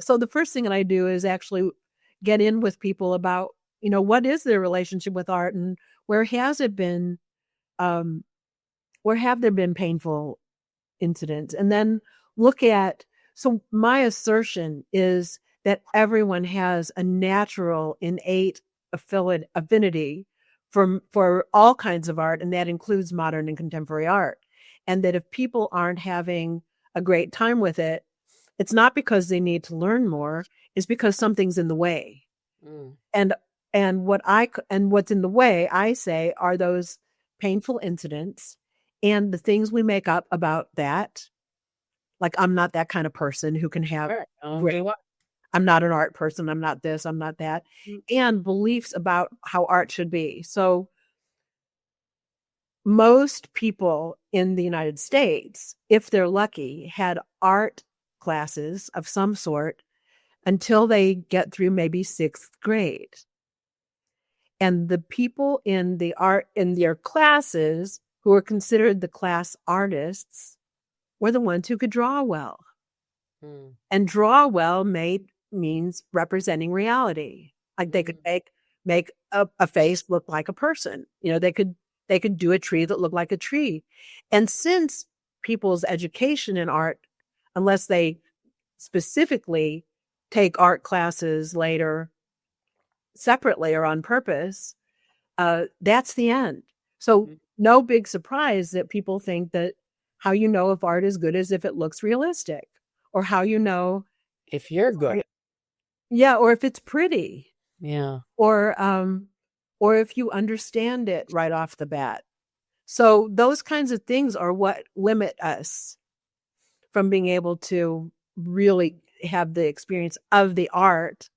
so the first thing that I do is actually get in with people about, what is their relationship with art, and where has it been, um, where have there been painful incidents? And then look at, so my assertion is that everyone has a natural, innate affinity for all kinds of art, and that includes modern and contemporary art. And that if people aren't having a great time with it, it's not because they need to learn more, it's because something's in the way. Mm. And what's in the way, I say, are those painful incidents and the things we make up about that. Like, I'm not that kind of person who can have Sure. great, I'm not an art person, I'm not this, I'm not that, and beliefs about how art should be. So most people in the United States, if they're lucky, had art classes of some sort until they get through maybe 6th grade. And the people in their classes who were considered the class artists were the ones who could draw well. Mm. And draw well means representing reality. Like they could make a face look like a person. They could do a tree that looked like a tree. And since people's education in art, unless they specifically take art classes later separately or on purpose, that's the end. So no big surprise that people think that how you know if art is good is if it looks realistic, or how you know if you're good. Yeah, or if it's pretty. Yeah. Or if you understand it right off the bat. So those kinds of things are what limit us from being able to really have the experience of the art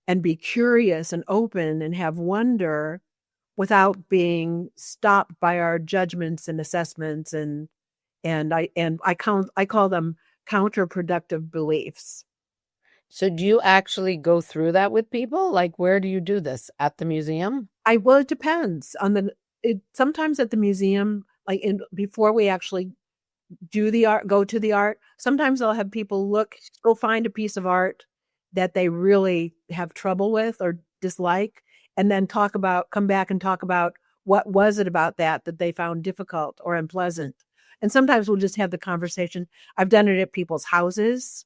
and be curious and open and have wonder without being stopped by our judgments and assessments and I call them counterproductive beliefs. So do you actually go through that with people? Like, where do you do this? At the museum? Well, it depends on sometimes at the museum, like before we actually do the art, go to the art, sometimes I'll have people go find a piece of art that they really have trouble with or dislike, and then come back and talk about what was it about that they found difficult or unpleasant. And sometimes we'll just have the conversation. I've done it at people's houses.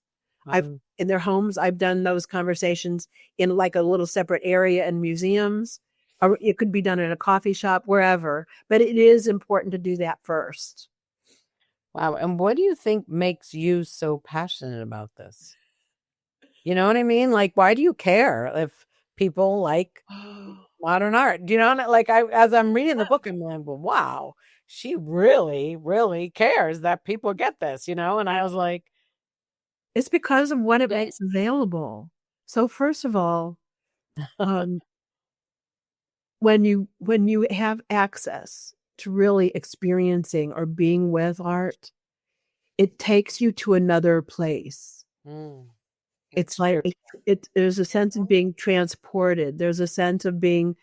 In their homes, I've done those conversations in like a little separate area in museums, or it could be done in a coffee shop, wherever. But it is important to do that first. Wow. And what do you think makes you so passionate about this? You know what I mean? Like, why do you care if people like modern art? Do you know? Like, as I'm reading the book, I'm like, well, wow, she really, really cares that people get this, And I was like, it's because of what it makes available. So first of all, when you have access to really experiencing or being with art, it takes you to another place. It's like there's a sense of being transported. There's a sense of being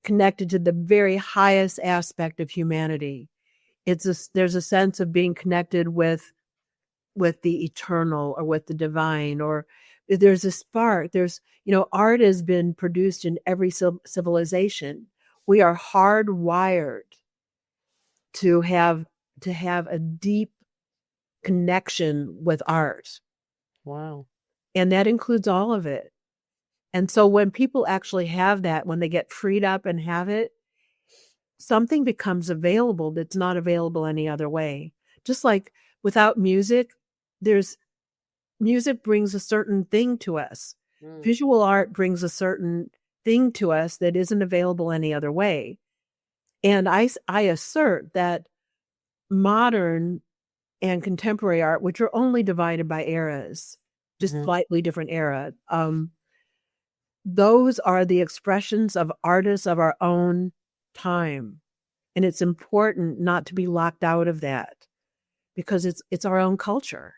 connected to the very highest aspect of humanity. There's a sense of being connected with the eternal or with the divine, or there's a spark. Art has been produced in every civilization. We are hardwired to have a deep connection with art. Wow. And that includes all of it. And so when people actually have that, when they get freed up and have it, something becomes available that's not available any other way. Just like without music, music brings a certain thing to us. Visual art brings a certain thing to us that isn't available any other way. And I assert that modern and contemporary art, which are only divided by eras, just slightly different era, those are the expressions of artists of our own time. And it's important not to be locked out of that, because it's our own culture.